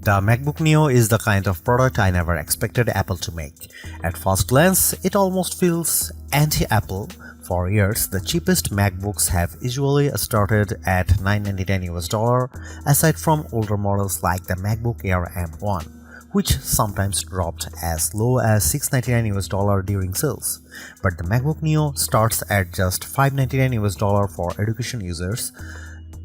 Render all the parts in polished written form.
The MacBook Neo is the kind of product I never expected Apple to make. At first glance, it almost feels anti-Apple. For years, the cheapest MacBooks have usually started at $999 aside from older models like the MacBook Air M1, which sometimes dropped as low as $699 during sales. But the MacBook Neo starts at just $599 for education users.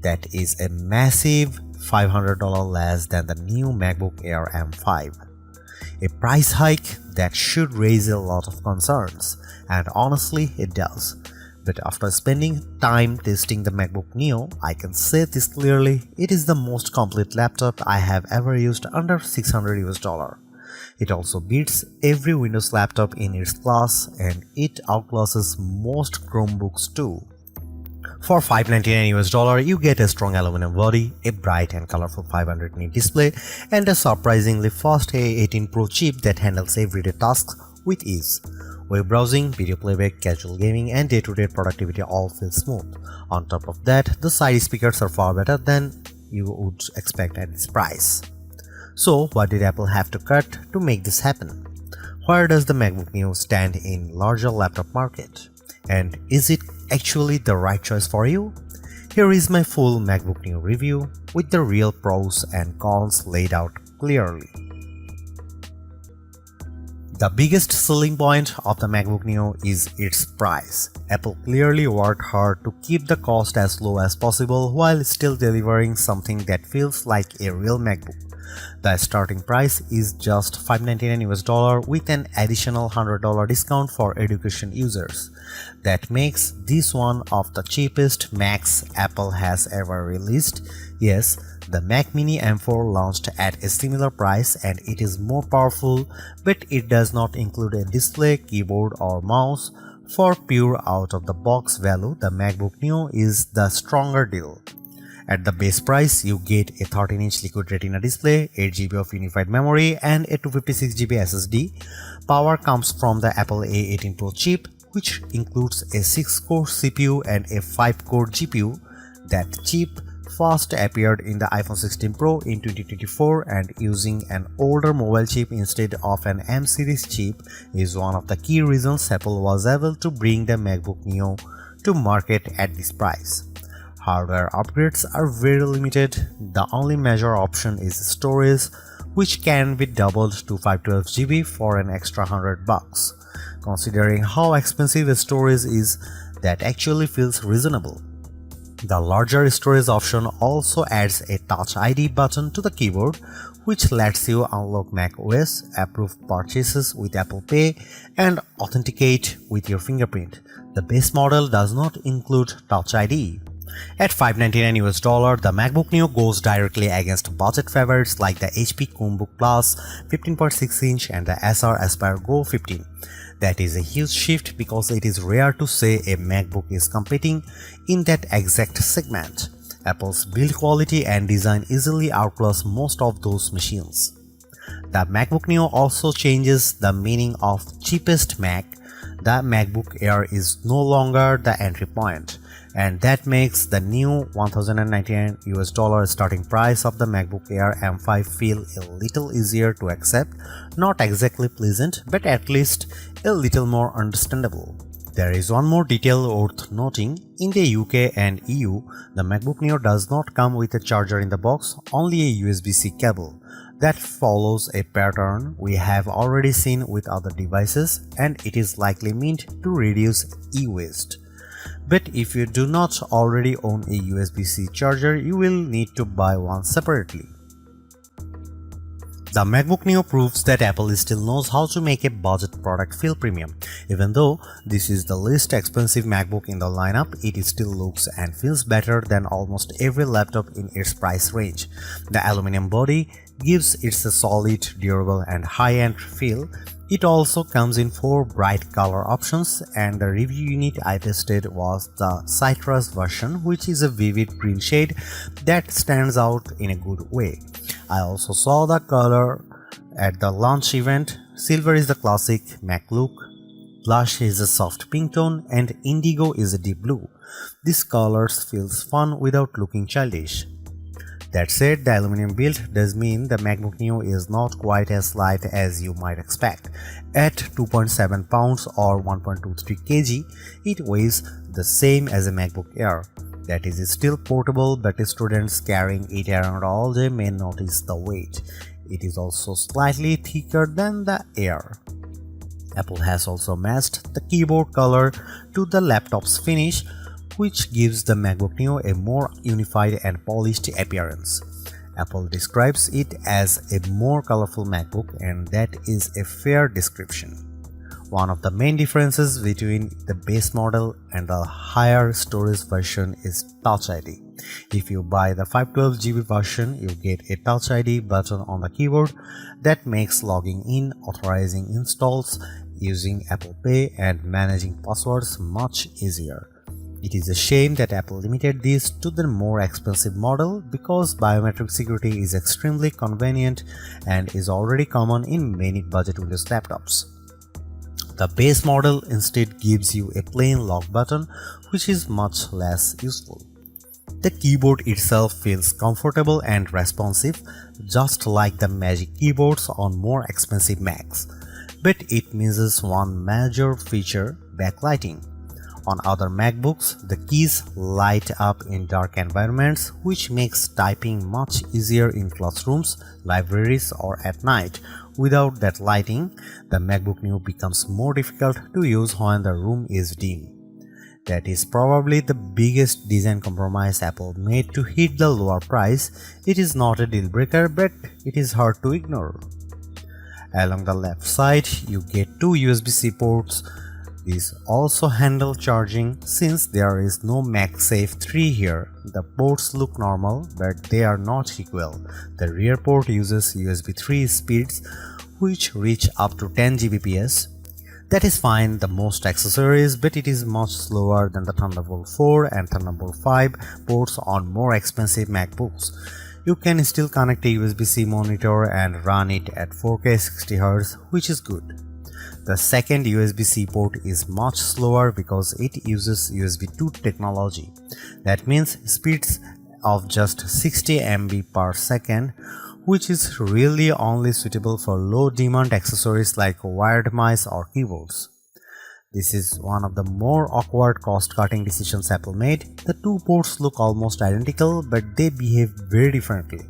That is a massive $500 less than the new MacBook Air M5. A price hike that should raise a lot of concerns, and honestly it does. But after spending time testing the MacBook Neo, I can say this clearly, it is the most complete laptop I have ever used under $600. It also beats every Windows laptop in its class, and it outclasses most Chromebooks too. For $599 you get a strong aluminum body, a bright and colorful 500 nit display, and a surprisingly fast A18 Pro chip that handles everyday tasks with ease. Web browsing, video playback, casual gaming, and day-to-day productivity all feel smooth. On top of that, the side speakers are far better than you would expect at this price. So what did Apple have to cut to make this happen? Where does the MacBook Neo stand in larger laptop market? And is it actually the right choice for you? Here is my full MacBook Neo review with the real pros and cons laid out clearly. The biggest selling point of the MacBook Neo is its price. Apple clearly worked hard to keep the cost as low as possible while still delivering something that feels like a real MacBook. The starting price is just $599 with an additional $100 discount for education users. That makes this one of the cheapest Macs Apple has ever released. Yes, the Mac Mini M4 launched at a similar price and it is more powerful, but it does not include a display, keyboard or mouse. For pure out-of-the-box value, the MacBook Neo is the stronger deal. At the base price, you get a 13-inch Liquid Retina display, 8GB of unified memory, and a 256GB SSD. Power comes from the Apple A18 Pro chip, which includes a 6-core CPU and a 5-core GPU. That chip first appeared in the iPhone 16 Pro in 2024, and using an older mobile chip instead of an M series chip is one of the key reasons Apple was able to bring the MacBook Neo to market at this price. Hardware upgrades are very limited. The only major option is storage, which can be doubled to 512GB for an extra $100. Considering how expensive storage is, that actually feels reasonable. The larger storage option also adds a Touch ID button to the keyboard, which lets you unlock macOS, approve purchases with Apple Pay, and authenticate with your fingerprint. The base model does not include Touch ID. At $599, the MacBook Neo goes directly against budget favorites like the HP Chromebook Plus 15.6-inch and the Acer Aspire Go 15. That is a huge shift because it is rare to say a MacBook is competing in that exact segment. Apple's build quality and design easily outclass most of those machines. The MacBook Neo also changes the meaning of cheapest Mac. The MacBook Air is no longer the entry point, and that makes the new $1,099 starting price of the MacBook Air M5 feel a little easier to accept, not exactly pleasant, but at least a little more understandable. There is one more detail worth noting. In the UK and EU, the MacBook Neo does not come with a charger in the box, only a USB-C cable. That follows a pattern we have already seen with other devices, and it is likely meant to reduce e-waste. But if you do not already own a USB-C charger, you will need to buy one separately. The MacBook Neo proves that Apple still knows how to make a budget product feel premium. Even though this is the least expensive MacBook in the lineup, it still looks and feels better than almost every laptop in its price range. The aluminum body gives it a solid, durable and high-end feel. It also comes in 4 bright color options, and the review unit I tested was the Citrus version, which is a vivid green shade that stands out in a good way. I also saw the color at the launch event. Silver is the classic Mac look, blush is a soft pink tone, and indigo is a deep blue. These colors feels fun without looking childish. That said, the aluminum build does mean the MacBook Neo is not quite as light as you might expect. At 2.7 pounds or 1.23 kg, it weighs the same as a MacBook Air. That is still portable, but students carrying it around all day may notice the weight. It is also slightly thicker than the Air. Apple has also matched the keyboard color to the laptop's finish, which gives the MacBook Neo a more unified and polished appearance. Apple describes it as a more colorful MacBook, and that is a fair description. One of the main differences between the base model and the higher storage version is Touch ID. If you buy the 512GB version, you get a Touch ID button on the keyboard that makes logging in, authorizing installs, using Apple Pay, and managing passwords much easier. It is a shame that Apple limited this to the more expensive model because biometric security is extremely convenient and is already common in many budget Windows laptops. The base model instead gives you a plain lock button, which is much less useful. The keyboard itself feels comfortable and responsive, just like the Magic keyboards on more expensive Macs, but it misses one major feature: backlighting. On other MacBooks, the keys light up in dark environments, which makes typing much easier in classrooms, libraries, or at night. Without that lighting, the MacBook Neo becomes more difficult to use when the room is dim. That is probably the biggest design compromise Apple made to hit the lower price. It is not a deal breaker, but it is hard to ignore. Along the left side, you get two USB-C ports. These also handle charging. Since there is no MagSafe 3 here, the ports look normal, but they are not equal. The rear port uses USB 3 speeds, which reach up to 10 Gbps. That is fine the most accessories, but it is much slower than the Thunderbolt 4 and Thunderbolt 5 ports on more expensive MacBooks. You can still connect a USB-C monitor and run it at 4K 60Hz, which is good. The second USB-C port is much slower because it uses USB 2 technology. That means speeds of just 60 MB per second, which is really only suitable for low-demand accessories like wired mice or keyboards. This is one of the more awkward cost-cutting decisions Apple made. The two ports look almost identical, but they behave very differently.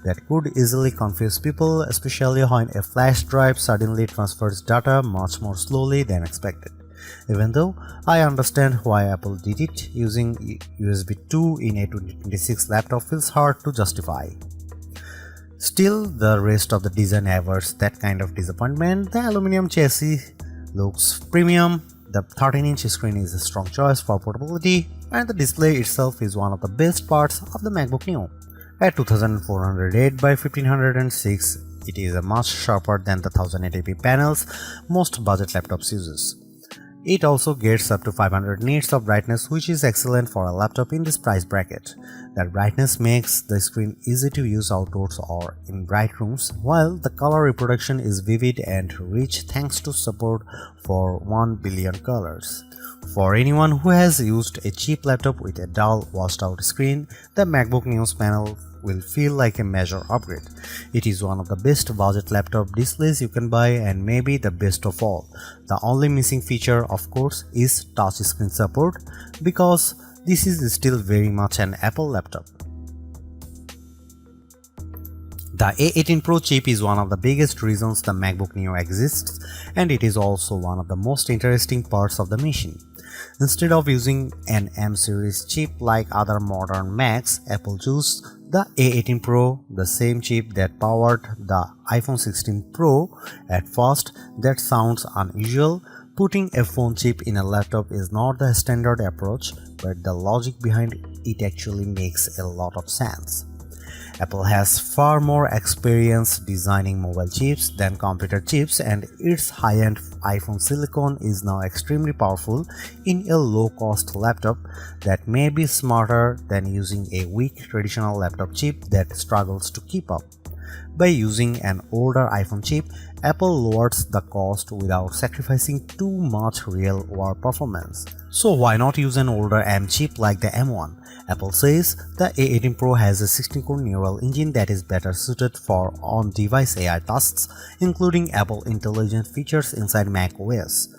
That could easily confuse people, especially when a flash drive suddenly transfers data much more slowly than expected. Even though I understand why Apple did it, using USB 2 in a 2026 laptop feels hard to justify. Still, the rest of the design averts that kind of disappointment. The aluminum chassis looks premium, the 13-inch screen is a strong choice for portability, and the display itself is one of the best parts of the MacBook Neo. At 2408 by 1506, it is much sharper than the 1080p panels most budget laptops uses. It also gets up to 500 nits of brightness, which is excellent for a laptop in this price bracket. That brightness makes the screen easy to use outdoors or in bright rooms, while the color reproduction is vivid and rich thanks to support for 1 billion colors. For anyone who has used a cheap laptop with a dull, washed-out screen, the MacBook Neo's panel will feel like a major upgrade. It is one of the best budget laptop displays you can buy and maybe the best of all. The only missing feature, of course, is touchscreen support, because this is still very much an Apple laptop. The A18 Pro chip is one of the biggest reasons the MacBook Neo exists, and it is also one of the most interesting parts of the machine. Instead of using an M series chip like other modern Macs, Apple chose the A18 Pro, the same chip that powered the iPhone 16 Pro. At first, that sounds unusual. Putting a phone chip in a laptop is not the standard approach, but the logic behind it actually makes a lot of sense. Apple has far more experience designing mobile chips than computer chips, and its high-end iPhone silicon is now extremely powerful in a low-cost laptop that may be smarter than using a weak traditional laptop chip that struggles to keep up. By using an older iPhone chip, Apple lowers the cost without sacrificing too much real-world performance. So why not use an older M chip like the M1? Apple says the A18 Pro has a 16-core neural engine that is better suited for on-device AI tasks, including Apple Intelligent features inside macOS.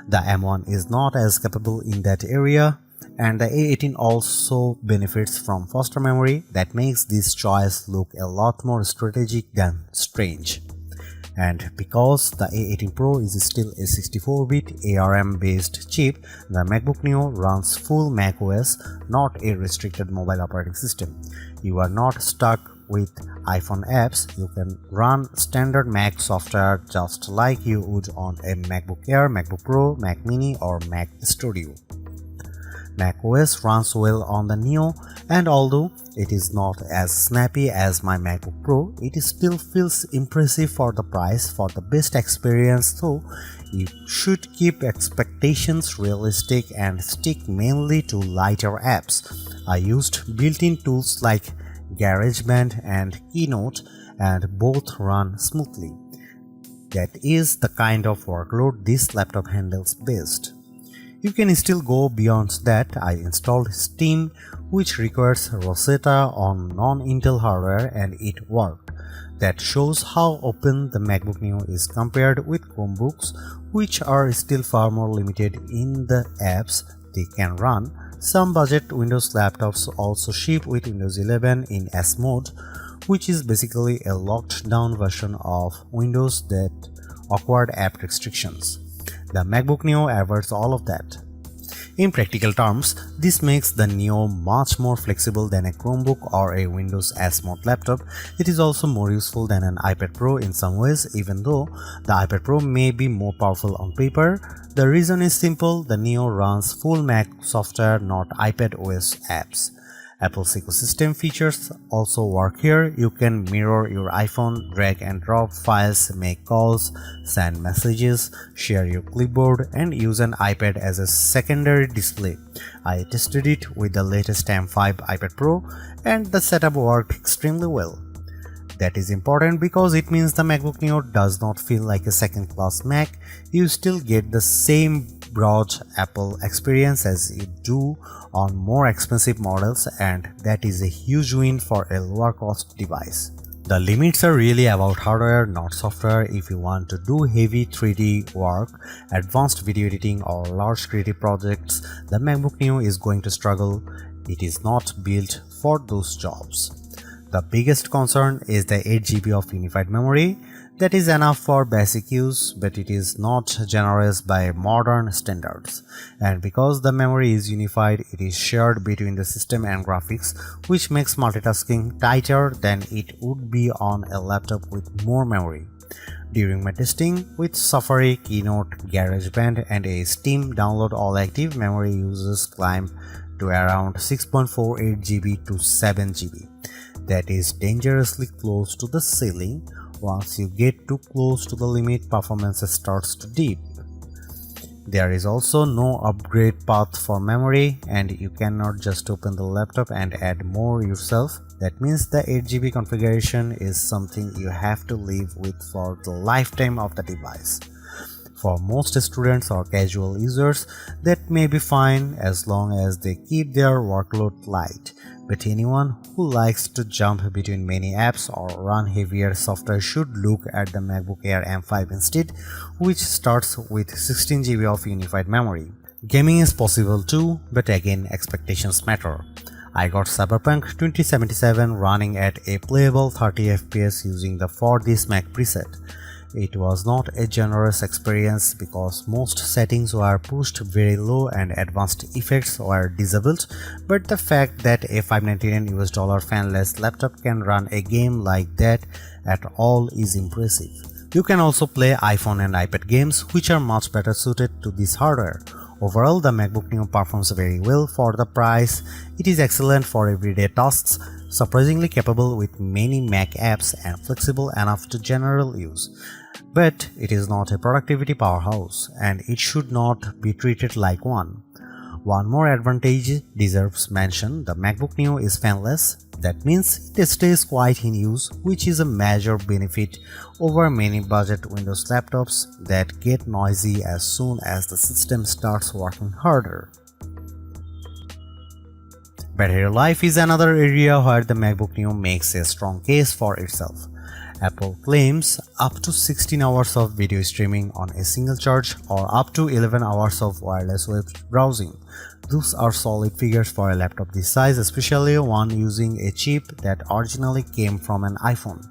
The M1 is not as capable in that area, and the A18 also benefits from faster memory that makes this choice look a lot more strategic than strange. And because the A18 Pro is still a 64-bit ARM-based chip, the MacBook Neo runs full macOS, not a restricted mobile operating system. You are not stuck with iPhone apps. You can run standard Mac software just like you would on a MacBook Air, MacBook Pro, Mac Mini, or Mac Studio. macOS runs well on the Neo, and although it is not as snappy as my MacBook Pro, it still feels impressive for the price. For the best experience though, you should keep expectations realistic and stick mainly to lighter apps. I used built-in tools like GarageBand and Keynote, and both run smoothly. That is the kind of workload this laptop handles best. You can still go beyond that. I installed Steam, which requires Rosetta on non-Intel hardware, and it worked. That shows how open the MacBook Neo is compared with Chromebooks, which are still far more limited in the apps they can run. Some budget Windows laptops also ship with Windows 11 in S mode, which is basically a locked down version of Windows that awkward app restrictions. The MacBook Neo avoids all of that. In practical terms, this makes the Neo much more flexible than a Chromebook or a Windows S mode laptop. It is also more useful than an iPad Pro in some ways, even though the iPad Pro may be more powerful on paper. The reason is simple: the Neo runs full Mac software, not iPad OS apps. Apple's ecosystem features also work here. You can mirror your iPhone, drag and drop files, make calls, send messages, share your clipboard, and use an iPad as a secondary display. I tested it with the latest M5 iPad Pro, and the setup worked extremely well. That is important because it means the MacBook Neo does not feel like a second-class Mac. You still get the same broad Apple experience as you do on more expensive models, and that is a huge win for a lower cost device. The limits are really about hardware, not software. If you want to do heavy 3D work, advanced video editing, or large creative projects, the MacBook Neo is going to struggle. It is not built for those jobs. The biggest concern is the 8GB of unified memory. That is enough for basic use, but it is not generous by modern standards. And because the memory is unified, it is shared between the system and graphics, which makes multitasking tighter than it would be on a laptop with more memory. During my testing with Safari, Keynote, GarageBand, and a Steam download, all active memory uses climbed to around 6.48GB to 7GB. That is dangerously close to the ceiling. Once you get too close to the limit, performance starts to dip. There is also no upgrade path for memory, and you cannot just open the laptop and add more yourself. That means the 8GB configuration is something you have to live with for the lifetime of the device. For most students or casual users, that may be fine as long as they keep their workload light. But anyone who likes to jump between many apps or run heavier software should look at the MacBook Air M5 instead, which starts with 16GB of unified memory. Gaming is possible too, but again, expectations matter. I got Cyberpunk 2077 running at a playable 30fps using the For This Mac preset. It was not a generous experience because most settings were pushed very low and advanced effects were disabled, but the fact that a $599 fanless laptop can run a game like that at all is impressive. You can also play iPhone and iPad games, which are much better suited to this hardware. Overall, the MacBook Neo performs very well for the price. It is excellent for everyday tasks, surprisingly capable with many Mac apps, and flexible enough to general use. But it is not a productivity powerhouse, and it should not be treated like one. One more advantage deserves mention: the MacBook Neo is fanless. That means it stays quiet in use, which is a major benefit over many budget Windows laptops that get noisy as soon as the system starts working harder. Battery life is another area where the MacBook Neo makes a strong case for itself. Apple claims up to 16 hours of video streaming on a single charge or up to 11 hours of wireless web browsing. Those are solid figures for a laptop this size, especially one using a chip that originally came from an iPhone.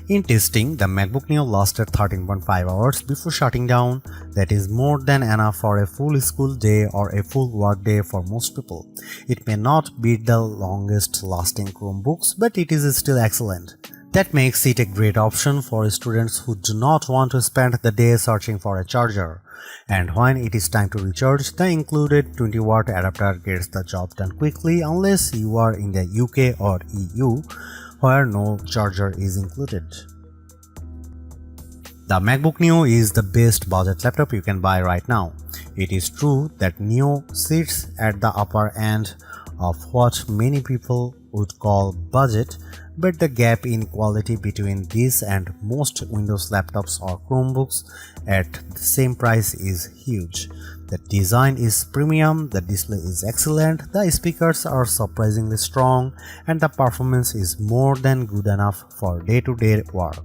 In testing, the MacBook Neo lasted 13.5 hours before shutting down. That is more than enough for a full school day or a full work day for most people. It may not beat the longest lasting Chromebooks, but it is still excellent. That makes it a great option for students who do not want to spend the day searching for a charger. And when it is time to recharge, the included 20-watt adapter gets the job done quickly unless you are in the UK or EU, where no charger is included. The MacBook Neo is the best budget laptop you can buy right now. It is true that Neo sits at the upper end of what many people would call budget, but the gap in quality between this and most Windows laptops or Chromebooks at the same price is huge. The design is premium, the display is excellent, the speakers are surprisingly strong, and the performance is more than good enough for day-to-day work.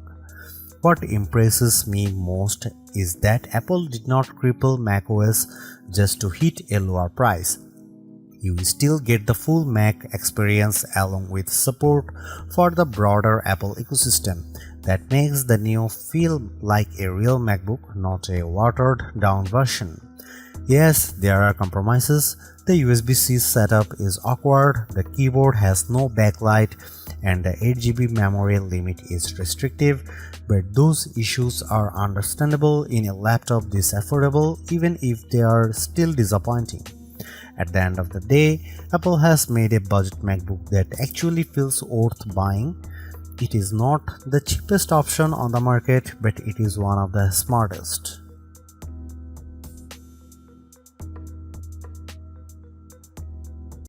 What impresses me most is that Apple did not cripple macOS just to hit a lower price. You still get the full Mac experience along with support for the broader Apple ecosystem. That makes the Neo feel like a real MacBook, not a watered-down version. Yes, there are compromises. The USB-C setup is awkward, the keyboard has no backlight, and the 8GB memory limit is restrictive, but those issues are understandable in a laptop this affordable, even if they are still disappointing. At the end of the day, Apple has made a budget MacBook that actually feels worth buying. It is not the cheapest option on the market, but it is one of the smartest.